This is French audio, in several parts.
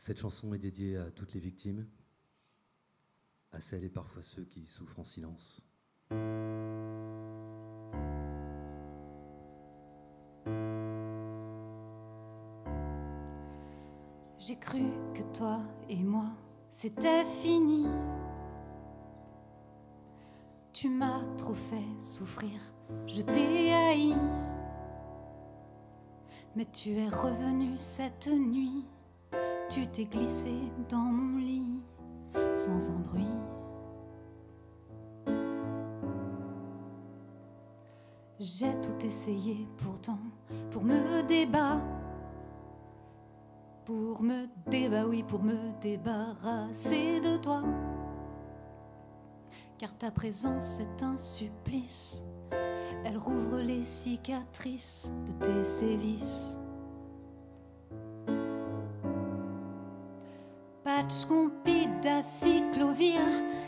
Cette chanson est dédiée à toutes les victimes, à celles et parfois ceux qui souffrent en silence. J'ai cru que toi et moi, c'était fini. Tu m'as trop fait souffrir, je t'ai haï. Mais tu es revenu cette nuit, tu t'es glissé dans mon lit sans un bruit. J'ai tout essayé pourtant pour me débattre, pour me débarrasser de toi. Car ta présence est un supplice, elle rouvre les cicatrices de tes sévices. Patch, compida, cyclovir,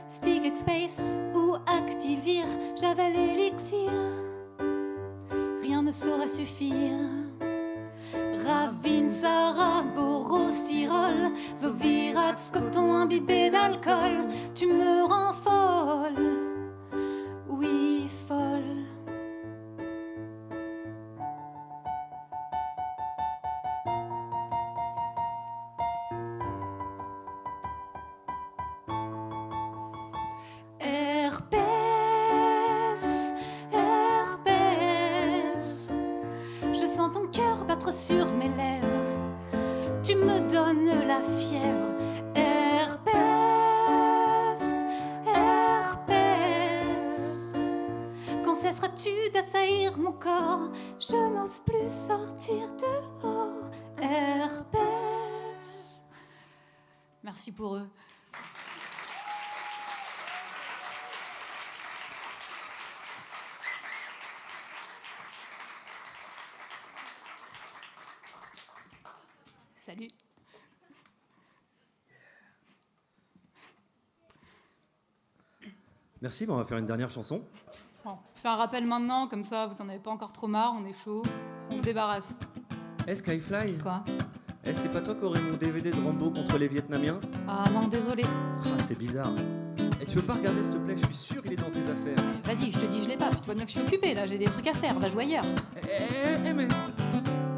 stick, space ou activir, j'avais l'élixir, rien ne saura suffire. Ravine, Sarah, borostyrol, Zovirats, coton imbibé d'alcool, tu me rends folle, oui folle. Herpès, herpès, je sens ton cœur battre sur mes lèvres, tu me donnes la fièvre. Herpès, herpès, quand cesseras-tu d'assaillir mon corps? Je n'ose plus sortir dehors. Herpès. Merci pour eux. Salut. Merci, bon, on va faire une dernière chanson. Bon, on fait un rappel maintenant, comme ça vous en avez pas encore trop marre, on est chaud, on se débarrasse. Skyfly, Quoi? c'est pas toi qui aurais mon DVD de Rambo contre les Vietnamiens? Ah non, désolé. Ah, c'est bizarre. Tu veux pas regarder s'il te plaît? Je suis sûr il est dans tes affaires. Vas-y, je te dis je l'ai pas, puis tu vois bien que je suis occupée là, j'ai des trucs à faire, va jouer ailleurs.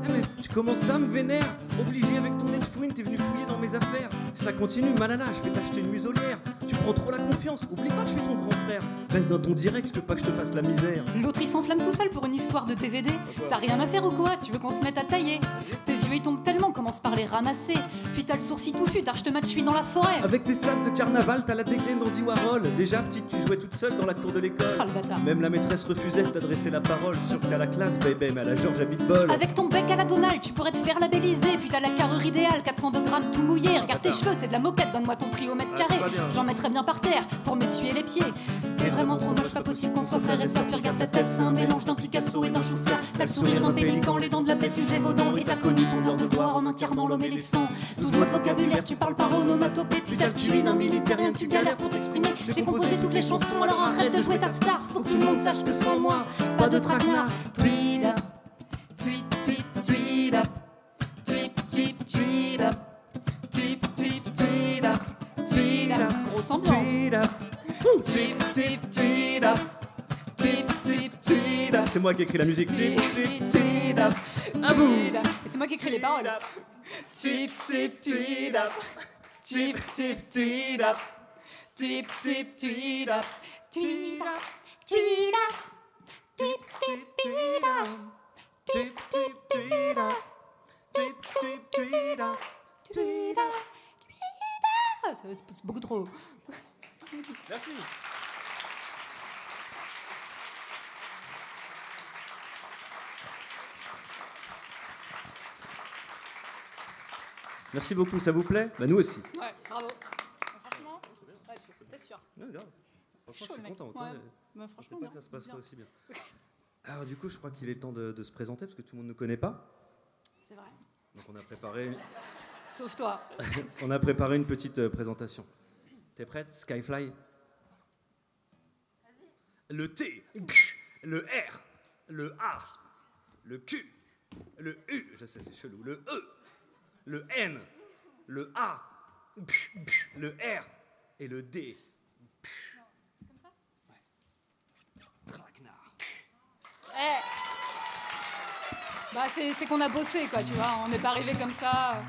Mais tu commences à me vénère. Obligé avec ton nez de fouine, t'es venu fouiller dans mes affaires. Si ça continue, malana, je vais t'acheter une muselière. Tu prends trop la confiance, oublie pas que je suis ton grand frère. Reste dans ton direct, tu veux pas que je te fasse la misère. L'autre il s'enflamme tout seul pour une histoire de DVD. T'as rien à faire ou quoi? Tu veux qu'on se mette à tailler? Tes yeux ils tombent tellement, commence par les ramasser. Puis t'as le sourcil touffu, t'as je te match, je suis dans la forêt. Avec tes sacs de carnaval, t'as la dégaine d'Andy Warhol. Déjà petite, tu jouais toute seule dans la cour de l'école. Ah le bâtard. Même la maîtresse refusait de t'adresser la parole. Sûr que t'as la classe, baby, mais à la George Abitbol. Avec ton bec à la Donald, tu pourrais te faire labelliser. Puis t'as la carrure idéale, 402 grammes tout mouillé. Regarde tes cheveux, c'est de la moquette, donne-moi ton prix au mètre carré. J'en mettrais bien par terre pour m'essuyer les pieds. T'es vraiment trop moche, pas possible qu'on soit frères et sœurs. Puis regarde ta tête, c'est un mélange d'un Picasso et d'un chou-fleur. T'as le sourire d'un pélican, les dents de la bête du Gévaudan. Et t'as connu ton heure de gloire en incarnant l'homme éléphant. 12 mots de vocabulaire, tu parles par onomatopée. Puis t'as le QI d'un militaire, rien que tu galères pour t'exprimer. J'ai composé toutes les chansons, alors arrête de jouer ta star. Faut que tout le monde sache que sans moi, pas de traquenard. Tweet up, tweet, tweet, tweet up. Tweet, tweet, tweet up. Tweet, tweet, tweet up. Tweet up. Grosse ambiance. Tweet up. Tweet, tweet, tweet up. Tweet, tweet, tweet up. C'est moi qui ai écrit la musique. Tweet, tweet, tweet up. À vous. Et c'est moi qui écris les paroles. Tweet, tweet, tweet up. Tweet, tweet, tweet up. Tweet, tweet, tweet up. Tweet up, tweet up. Tweet, tweet, tweet up. Tweet, tweet, tweet up. Tweet, tweet, tweet up. Tweet up, tweet up. C'est beaucoup trop. Merci. Merci beaucoup, ça vous plaît? Bah nous aussi. Ouais, bravo. Franchement, ouais, t'es sûr. Ouais, grave. Franchement, je suis content. Ouais. Je Bah, pensais franchement, pas que ça se passerait aussi bien. Alors du coup, je crois qu'il est temps de se présenter parce que tout le monde ne nous connaît pas. C'est vrai. Donc on a préparé, Sauf toi. on a préparé une petite présentation. T'es prête, Skyfly? Le T, le R, le A, le Q, le U, je sais c'est chelou, le E, le N, le A, le R et le D. Comme ça ? Traquenard. Bah c'est qu'on a bossé, quoi, tu vois. On n'est pas arrivé comme ça.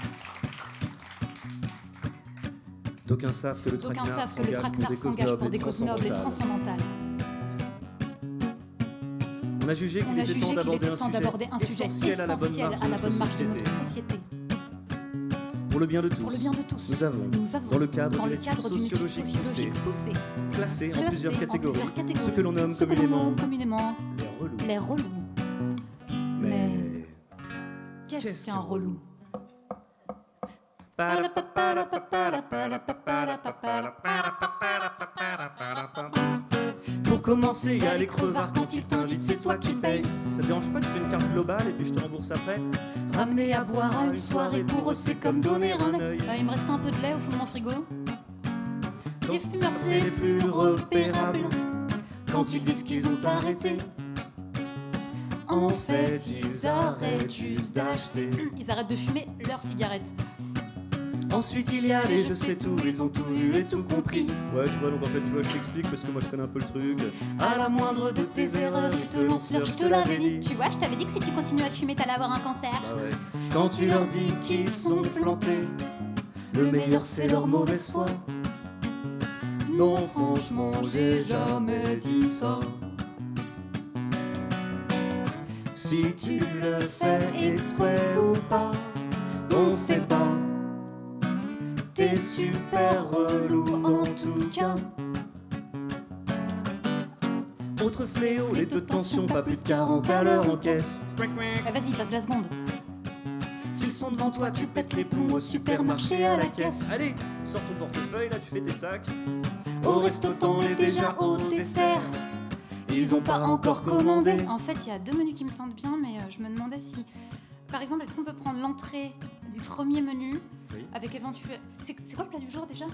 D'aucuns savent que le traquenard s'engage pour des causes nobles et transcendantales. On a jugé qu'il était temps d'aborder un sujet essentiel à la bonne marche de notre société. Pour le bien de tous, nous avons, dans le cadre d'une étude sociologique poussée, classé en plusieurs catégories ce que l'on nomme communément les relous. Mais qu'est-ce qu'un relou ? Pour commencer, y a les crevards quand ils t'invitent, c'est toi qui payes. Ça te dérange pas, tu fais une carte globale et puis je te rembourse après. Ramener à boire à une soirée, pour eux c'est comme donner un œil. Il me reste un peu de lait au fond de mon frigo. Les fumeurs c'est les plus repérables. Quand ils disent qu'ils ont arrêté, en fait ils arrêtent juste d'acheter. Ils arrêtent de fumer leurs cigarettes. Ensuite il y a les je sais tout, ils ont tout vu et tout compris. Ouais tu vois, donc en fait tu vois je t'explique parce que moi je connais un peu le truc. À la moindre de tes erreurs ils te lancent leur je te l'avais dit. Tu vois, je t'avais dit que si tu continues à fumer t'allais avoir un cancer. Bah ouais. Quand tu leur dis qu'ils sont plantés, le meilleur c'est leur mauvaise foi. Non franchement j'ai jamais dit ça. Si tu le fais exprès ou pas, on sait pas. T'es super relou en tout cas. Autre fléau, les taux de tension, pas plus de 40 à l'heure en caisse. Vas-y, passe la seconde. S'ils sont devant toi, tu pètes les plombs au supermarché à la caisse. Allez, sors ton portefeuille, là tu fais tes sacs. Au resto, t'en es déjà au dessert. Ils ont pas encore commandé. En fait, il y a 2 menus qui me tentent bien, mais je me demandais si... Par exemple, est-ce qu'on peut prendre l'entrée du premier menu avec éventuellement... C'est quoi le plat du jour déjà ?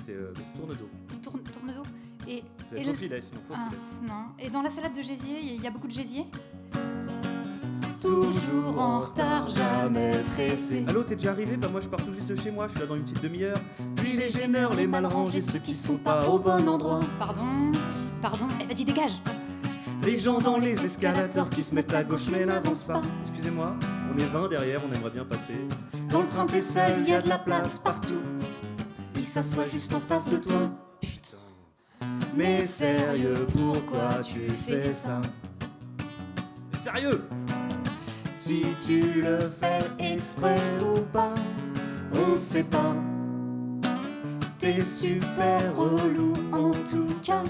C'est tourne-dos. Tourne-dos. Et faux filet, sinon faux filet. Non. Et dans la salade de gésier, il y a beaucoup de gésier ? Toujours en retard, jamais pressé. Allô, t'es déjà arrivé ? Bah moi je pars tout juste de chez moi, je suis là dans une petite demi-heure. Puis les gêneurs, les mal rangés, ceux qui sont pas au bon endroit. Pardon, vas-y dégage. Les gens dans les escalators qui se mettent à gauche mais n'avancent pas. Excusez-moi, on est 20 derrière, on aimerait bien passer. Dans le train t'es seul, y a de la place partout. Ils s'assoient juste en face de toi. Putain. Mais sérieux, pourquoi tu fais ça ? Mais sérieux ? Si tu le fais exprès ou pas, on sait pas. T'es super relou en tout cas.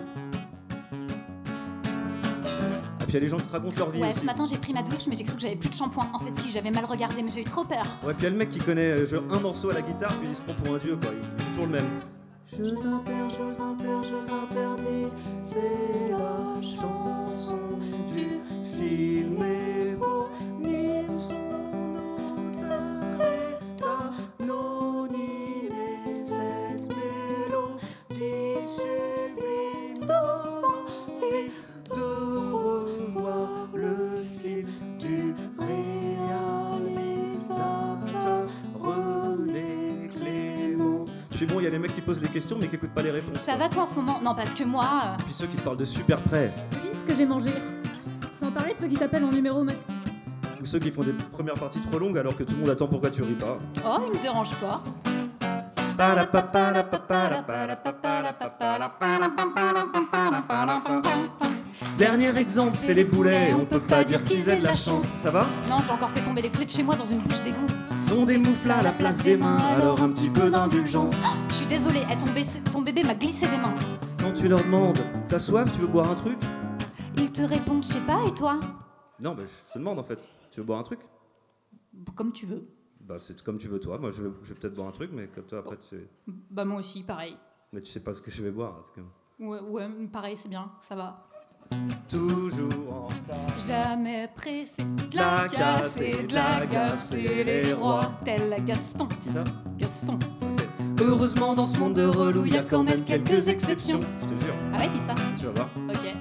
Et puis il y a les gens qui te racontent leur vie aussi. Ce matin j'ai pris ma douche mais j'ai cru que j'avais plus de shampoing. En fait si, j'avais mal regardé mais j'ai eu trop peur. Ouais, puis il y a le mec qui connaît genre un morceau à la guitare, puis il se prend pour un dieu quoi, il est toujours le même. Je vous interdis, c'est la chanson du film éponyme. Son auteur est anonyme et cette mélodie sublime donne envie de revoir le film du réalisateur René Clément. Je suis bon, il y a les mecs qui posent les questions mais qui écoutent pas les réponses. Ça va toi en ce moment ? Non, parce que moi... Puis ceux qui te parlent de super près. Devine ce que j'ai mangé. Sans parler de ceux qui t'appellent en numéro masqué. Ou ceux qui font des premières parties trop longues alors que tout le monde attend pourquoi tu ris pas. Oh, il me dérange pas. Dernier exemple, c'est les boulets, on peut pas dire qu'ils aient de la chance. Ça va ? Non, j'ai encore fait tomber les clés de chez moi dans une bouche d'égout. Sont des moufles à la place des mains, alors un petit peu d'indulgence. Je suis désolée, ton bébé m'a glissé des mains. Quand tu leur demandes, t'as soif, tu veux boire un truc ? Ils te répondent, je sais pas, et toi ? Non, bah je te demande en fait, tu veux boire un truc ? Comme tu veux. Bah c'est comme tu veux toi, moi je vais peut-être boire un truc, mais comme toi après tu sais... Bah moi aussi, pareil. Mais tu sais pas ce que je vais boire en tout cas. Ouais, pareil, c'est bien, ça va. Toujours en retard. Jamais pressé, de la casse et de la gaffe, c'est les rois. Tel Gaston. Qui ça ? Gaston. Heureusement dans ce monde de relou, y a quand même quelques exceptions. Je te jure. Ah ouais, qui ça ? Tu vas voir. Ok.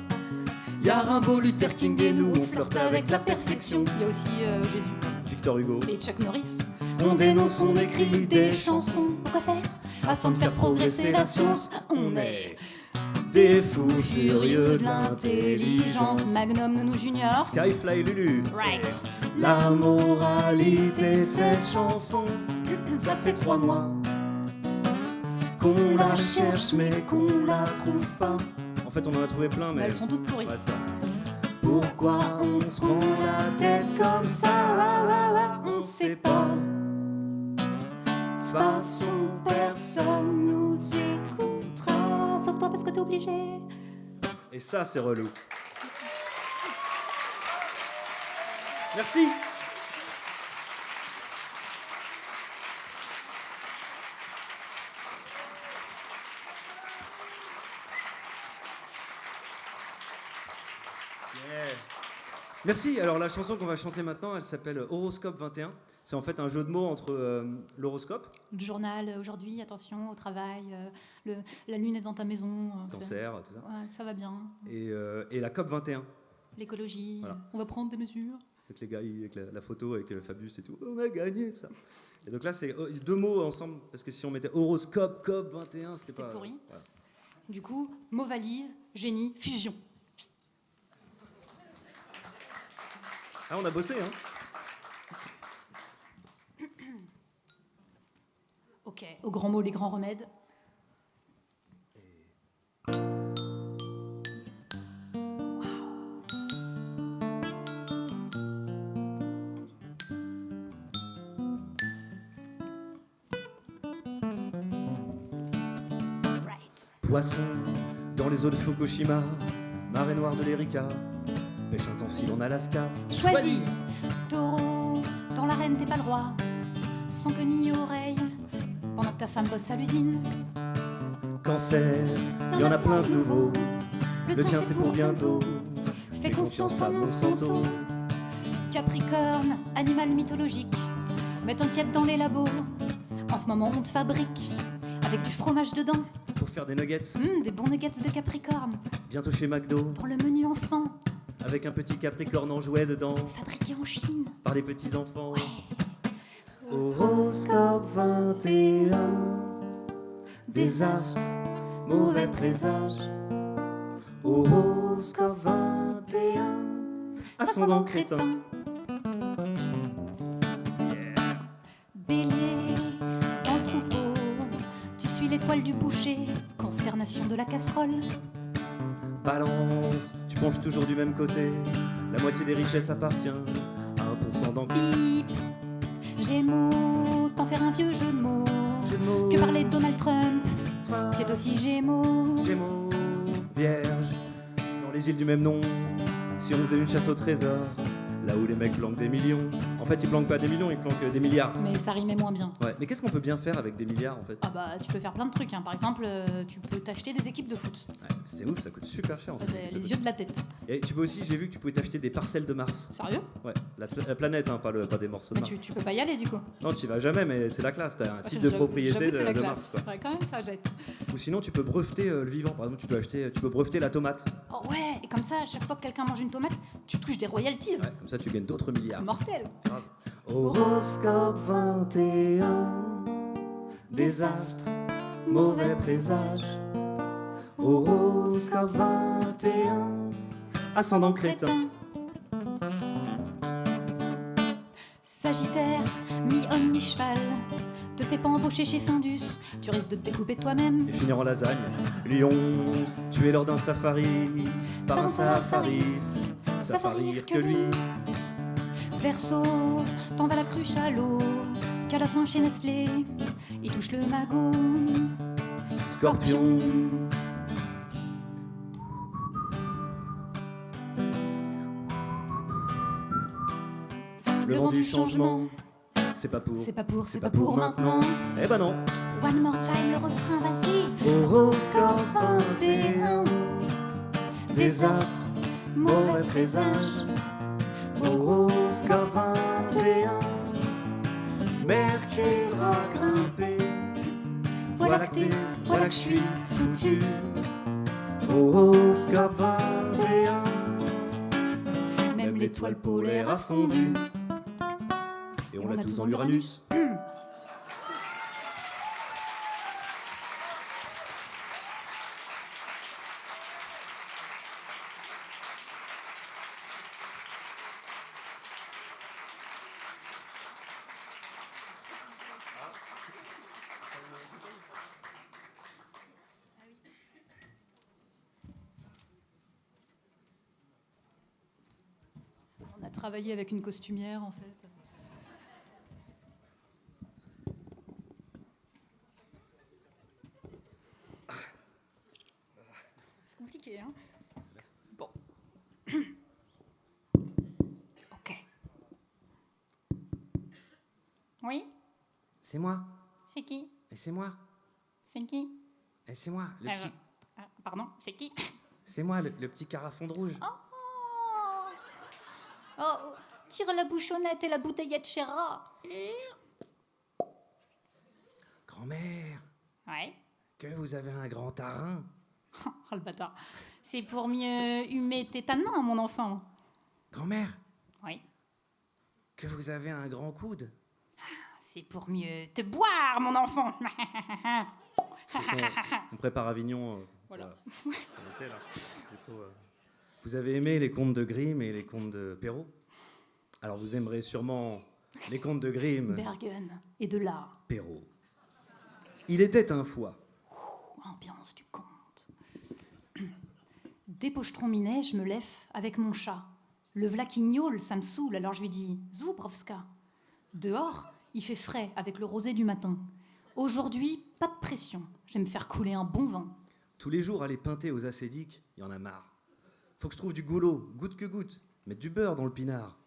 Y a Rimbaud, Luther King et nous, on flirte avec la perfection. Il y a aussi Jésus. Victor Hugo. Et Chuck Norris. On dénonce, on écrit des chansons. Pourquoi faire? Afin de faire progresser la science. On est des fous furieux de l'intelligence. Magnum, Nounou Junior. Skyfly Lulu. Right. La moralité de cette chanson, ça fait 3 mois qu'on la cherche mais qu'on la trouve pas. En fait, on en a trouvé plein, mais Elles sont toutes pourries. ouais, ça. Pourquoi on se prend la tête comme ça? On sait pas. De toute façon, personne nous écoutera. Sauf toi parce que t'es obligé. Et ça, c'est relou. Merci. Merci. Alors la chanson qu'on va chanter maintenant, elle s'appelle Horoscope 21. C'est en fait un jeu de mots entre l'horoscope, Le journal, aujourd'hui, attention au travail, la lune est dans ta maison. cancer, tout ça, Ouais, ça va bien. et la COP 21. L'écologie, Voilà. on va prendre des mesures. Avec les gars, avec la photo, avec Fabius et tout. On a gagné, tout ça. Et donc là, c'est 2 mots ensemble, parce que si on mettait horoscope, COP 21, c'était pas... pourri. Voilà. Du coup, mot valise, génie, fusion. Ah, on a bossé, hein. Ok, au grand mot, les grands remèdes. Poisson dans les eaux de Fukushima, marée noire de l'Erika, pêche intensive en Alaska. Choisis. Taureau, dans l'arène t'es pas le roi, sans queue ni oreille, pendant que ta femme bosse à l'usine. Cancer, il y en a plein de nouveaux. Le tien c'est pour bientôt. Fais confiance à Monsanto. Capricorne, animal mythologique, mais t'inquiète dans les labos. En ce moment on te fabrique avec du fromage dedans. Pour faire des nuggets, Des bons nuggets de Capricorne, bientôt chez McDo, dans le menu enfant, avec un petit Capricorne en jouet dedans, fabriqué en Chine. par les petits enfants. Horoscope 21, désastre, mauvais présage. Horoscope 21, ascendant crétin. Bélier, dans le troupeau, tu suis l'étoile du boucher, consternation de la casserole. Balance, tu penches toujours du même côté. La moitié des richesses appartient à 1% d'anglais. Pipe, Gémeaux, t'en faire un vieux jeu de mots. Jeu de mots. Que parlait Donald Trump, qui est aussi Gémeaux. Gémeaux, Vierge, dans les îles du même nom. Si on faisait une chasse au trésor, là où les mecs planquent des millions. En fait, ils planquent pas des millions, ils planquent des milliards. Mais ça rimait moins bien. Ouais, mais qu'est-ce qu'on peut bien faire avec des milliards en fait? Ah bah tu peux faire plein de trucs, hein. Par exemple, tu peux t'acheter des équipes de foot. Ouais, c'est ouf, ça coûte super cher en fait. C'est les yeux de la tête. Et tu peux aussi, j'ai vu que tu pouvais t'acheter des parcelles de Mars. Sérieux? Ouais, la planète, hein, pas des morceaux de Mais Mars. tu peux pas y aller du coup. Non, tu y vas jamais, mais c'est la classe, t'as un titre de propriété J'avoue, c'est la de classe. Mars. Quoi. Ouais, quand même ça jette. Ou sinon, tu peux breveter le vivant. Par exemple, tu peux breveter la tomate. Oh ouais, et comme ça, à chaque fois que quelqu'un mange une tomate, tu touches des royalties. Ouais, comme ça, tu gagnes d'autres milliards. C'est mortel. Grave. Horoscope 21, désastre, mauvais présage. Horoscope 21, ascendant crétin. Sagittaire, mi-homme, mi-cheval, te fais pas embaucher chez Findus, tu risques de te découper toi-même. Et finir en lasagne. Lion, tué lors d'un safari par un safariste. Ça fera rire que lui. Verseau, t'en vas la cruche à l'eau, qu'à la fin chez Nestlé, il touche le magot. Scorpion, le vent du changement, c'est pas pour, c'est pas pour maintenant. Eh ben non. One more time, le refrain, vas-y. Horoscope 21, désastre, mauvais présage. Horoscope 21, Mercure a grimpé. Voilà que je suis foutu. Horoscope 21, même l'étoile polaire a fondu. Et on l'a tous dans l'Uranus. On a travaillé avec une costumière, en fait. C'est compliqué, hein? Bon. Ok. Oui? C'est moi. C'est qui? Et c'est moi. C'est qui? Et c'est moi, le petit... Pardon, c'est qui? C'est moi, le petit carafon de rouge. Oh, tire la bouchonnette et la bouteillette Chéra. Grand-mère, Ouais. que vous avez un grand tarin. Oh, le bâtard. C'est pour mieux humer tes tanins, mon enfant. Grand-mère, Oui. que vous avez un grand coude. C'est pour mieux te boire, mon enfant. On prépare Avignon. Voilà. pour l'été, là. Du coup, vous avez aimé les contes de Grimm et les contes de Perrault. Alors vous aimerez sûrement les contes de Grimm, Bergen et de là. Perrault. Il était un fois. Ambiance du conte. Dès Pochetron Minet, je me lève avec mon chat. Le v'là qui gnôle, ça me saoule, alors je lui dis « Zoubrovska ». Dehors, il fait frais avec le rosé du matin. Aujourd'hui, pas de pression. Je vais me faire couler un bon vin. Tous les jours, aller pinter aux acédiques, il y en a marre. Faut que je trouve du goulot, goutte que goutte. Mettre du beurre dans le pinard.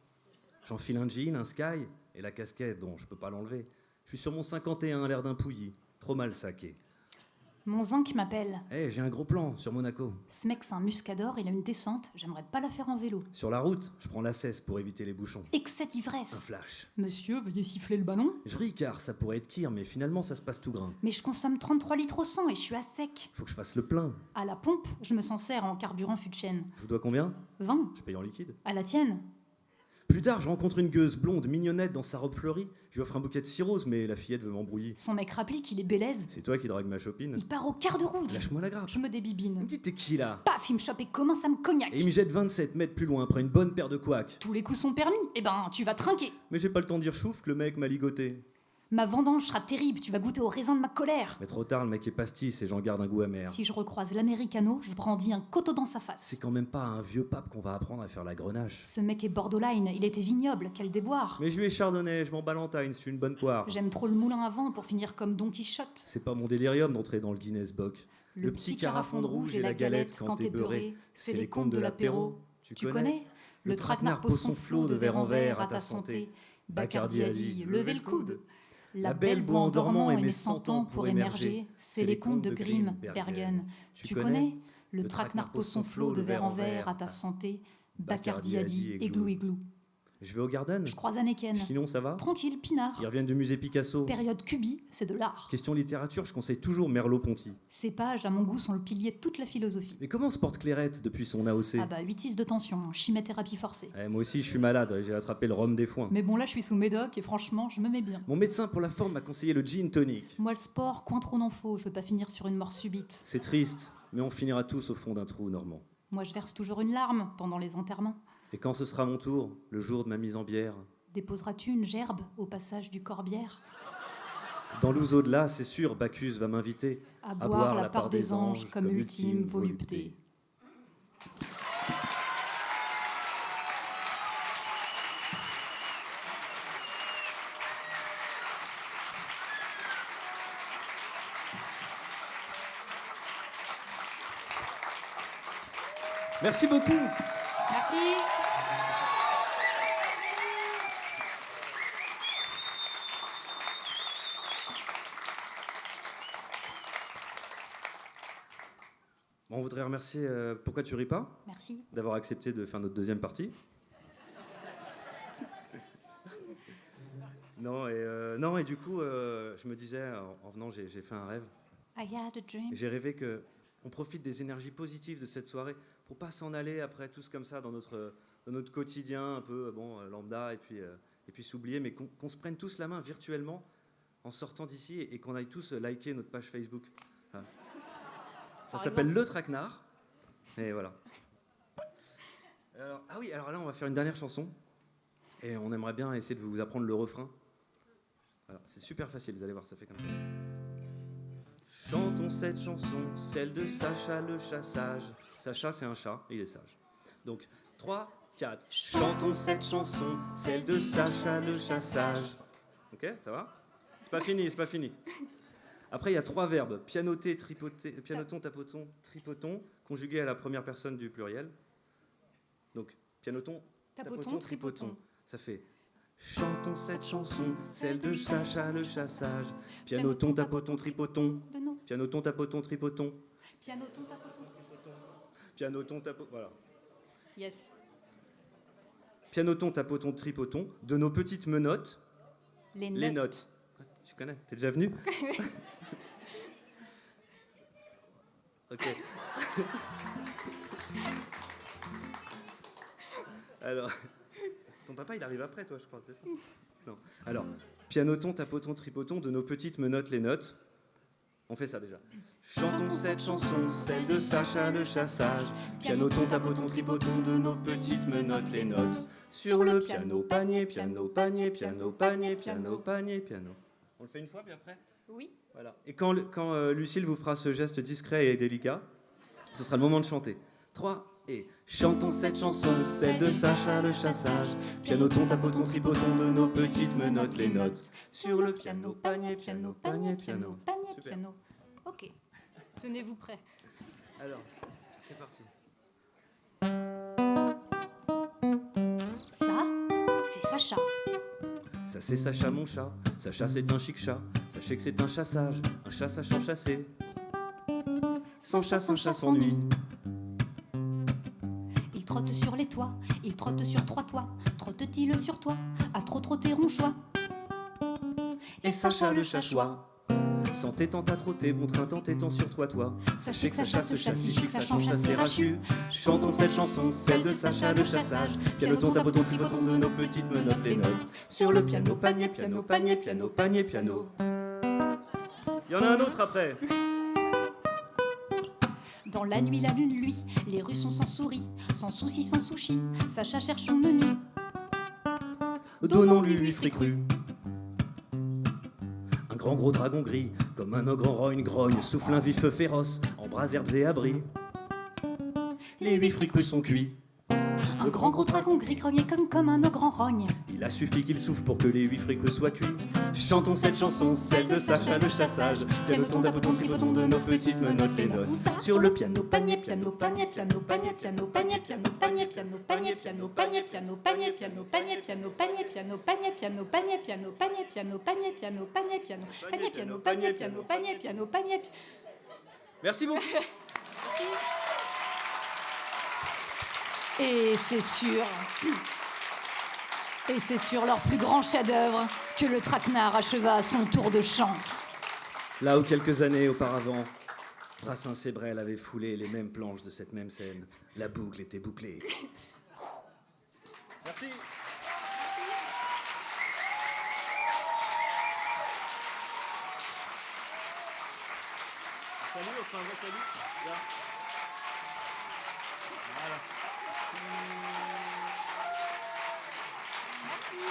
J'enfile un jean, un sky, et la casquette, bon, je peux pas l'enlever. Je suis sur mon 51, l'air d'un pouilly. Trop mal saqué. Mon zinc m'appelle. Eh, j'ai un gros plan sur Monaco. Ce mec, c'est un muscador, il a une descente. J'aimerais pas la faire en vélo. Sur la route, je prends la cesse pour éviter les bouchons. Excès Un d'ivresse. flash. Monsieur, veuillez siffler le ballon. Je ris car ça pourrait être kir, mais finalement ça se passe tout grain. Mais je consomme 33 litres au 100 et je suis à sec. Faut que je fasse le plein. À la pompe, je me s'en sers en carburant fût de chêne. Je vous dois combien? 20. Je paye en liquide. À la tienne. Plus tard, je rencontre une gueuse blonde, mignonnette dans sa robe fleurie. Je lui offre un bouquet de cirrhose, mais la fillette veut m'embrouiller. Son mec rapplique, il est bélèze. C'est toi qui drague ma chopine. Il part au quart de roue. Lâche-moi la grappe. Je me Il me débibine. dit t'es qui là? Paf, il me chope et commence à me cognac. Et il me jette 27 mètres plus loin après une bonne paire de couacs. Tous les coups sont permis. Eh ben, tu vas trinquer. Mais j'ai pas le temps de dire chouf que le mec m'a ligoté. Ma vendange sera terrible, tu vas goûter au raisin de ma colère. Mais trop tard, le mec est pastis et j'en garde un goût amer. Si je recroise l'Americano, je brandis un coteau dans sa face. C'est quand même pas à un vieux pape qu'on va apprendre à faire la grenache. Ce mec est borderline, il était vignoble, quel déboire. Mais je lui ai chardonnay, je m'en ballantagne, je suis une bonne poire. J'aime trop le moulin à vent pour finir comme Don Quichotte. C'est pas mon délirium d'entrer dans le Guinness Book. Le petit carafon de rouge et la galette quand t'es beurré, c'est les contes de l'apéro. Tu connais? Le traquenard pose son flot de verre en verre à ta santé. Bacardi a dit, levez le coude. La belle boit en dormant et met 100 ans pour émerger. C'est les contes de Grimm, Bergen. Tu connais? Le traquenard pose son flot de verre en verre à ta santé. Bacardi a dit, églou, églou. Je vais au Garden. Je croise Anneken. Sinon, ça va? Tranquille, pinard. Ils reviennent du musée Picasso. Période Cubi, c'est de l'art. Question littérature, je conseille toujours Merleau-Ponty. Ces pages, à mon goût, sont le pilier de toute la philosophie. Mais comment se porte Clairette depuis son AOC? Ah bah, 8-6 de tension, chimiothérapie forcée. Moi aussi, je suis malade, j'ai attrapé le rhum des foins. Mais bon, là, je suis sous médoc et franchement, je me mets bien. Mon médecin pour la forme m'a conseillé le gin tonic. Moi, le sport, coin trop n'en faut, je veux pas finir sur une mort subite. C'est triste, mais on finira tous au fond d'un trou, Normand. Moi, je verse toujours une larme pendant les enterrements. Et quand ce sera mon tour, le jour de ma mise en bière, Déposeras-tu une gerbe au passage du corbière? dans l'ouzo de là, c'est sûr, Bacchus va m'inviter À boire la part des anges comme ultime volupté. Merci beaucoup. Merci. Bon, on voudrait remercier Pourquoi tu ris pas Merci. d'avoir accepté de faire notre deuxième partie. Non, et du coup, je me disais, en venant, j'ai fait un rêve. I had a dream. J'ai rêvé que on profite des énergies positives de cette soirée pour pas s'en aller après tous comme ça dans notre quotidien un peu lambda et et puis s'oublier, mais qu'on se prenne tous la main virtuellement en sortant d'ici et qu'on aille tous liker notre page Facebook. Voilà. Ça s'appelle Le Traquenard. Et voilà. Alors, alors là, on va faire une dernière chanson. Et on aimerait bien essayer de vous apprendre le refrain. Voilà, c'est super facile, vous allez voir, ça fait comme ça. Chantons cette chanson, celle de Sacha le chat sage. Sacha, c'est un chat, il est sage. Donc, 3, 4. Chantons cette chanson, celle de Sacha le chat sage. Ok, ça va? C'est pas fini, c'est pas fini. Après, il y a 3 verbes. Pianoter, tripoter, pianoton, tapoton, tripoton, conjugués à la première personne du pluriel. Donc, pianoton, tapoton, tripoton. Ça fait chantons cette chanson, celle de Sacha le chat sage. Pianoton, tapoton, tripoton. Pianoton, tapoton, tripoton. Pianoton, tapoton, tripoton. Pianoton, tapoton, voilà. Yes. Pianoton, tapoton, tripoton. De nos petites menottes, Les notes. Tu connais? T'es déjà venu? Ok. Alors, ton papa, il arrive après, toi, je crois, c'est ça? Non. Alors, pianoton, tapoton, tripoton, de nos petites menottes, les notes. On fait ça déjà. Chantons cette chanson, celle de Sacha le chat sage. Pianoton, tapoton, tripoton, de nos petites menottes, les notes. Sur le piano, panier, piano, panier, piano, panier, piano, panier, piano. On le fait une fois, puis après? Oui. Voilà. Et quand Lucille vous fera ce geste discret et délicat, ce sera le moment de chanter. 3 et chantons cette chanson, celle de Sacha le chat sage. Pianoton, tapoton, tripoton, de nos petites menottes, les notes. Sur le piano, panier, piano, panier, piano. Panier, Super. piano. Ok. Tenez-vous prêts. Alors, c'est parti. Ça, c'est Sacha. Ça c'est Sacha mon chat. Sacha c'est un chic chat. Sachez que c'est un chassage. Un chat sachant chasser. Sans chat s'ennuie. Il trotte sur les toits, il trotte sur 3 toits. Trotte-t-il sur toi, à trop trotter ronchois. Et Sacha le chachois. Sans t'étant à trotter, bon train t'étant sur toi. Sachez que Sacha se chasse si chic, sachant chasser rachu. Chantons cette chanson, celle de Sacha le chassage. Pianoton, tapoton, tripoton, de nos petites menottes, les notes. Sur le piano, panier, piano, panier, piano, panier, piano. Il y en a un autre après. Dans la nuit, la lune, lui, les rues sont sans souris, sans souci, sans sushi. Sacha cherche son menu. Donnons-lui 8 frics crus. Un grand gros dragon gris, comme un ogre en rogne, grogne, souffle un vif feu féroce, embrase herbes et abris. Les 8 frics crus sont cuits. Un grand gros dragon gris grogné comme un ogre en rogne. Il a suffi qu'il souffle pour que les 8 frics crus soient cuits. Chantons cette chanson, celle de Sacha le chassage. Pianoton, tapoton, tripoton, de nos petites menottes, les notes. Sur le piano, panier, piano, panier, piano, panier, piano, panier, piano, panier, piano, panier, piano, panier, piano, panier, piano, panier, piano, panier, piano, panier, piano, panier, piano, panier, piano, panier, piano, panier, piano, panier, piano, panier, piano, panier, piano, panier. Merci beaucoup. Et c'est sur leur plus grand chef-d'œuvre que le traquenard acheva son tour de chant. Là où quelques années auparavant, Brassens et Brel avaient foulé les mêmes planches de cette même scène, la boucle était bouclée. Merci. Salut, on se fait un vrai salut. Là. Voilà.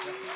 Merci.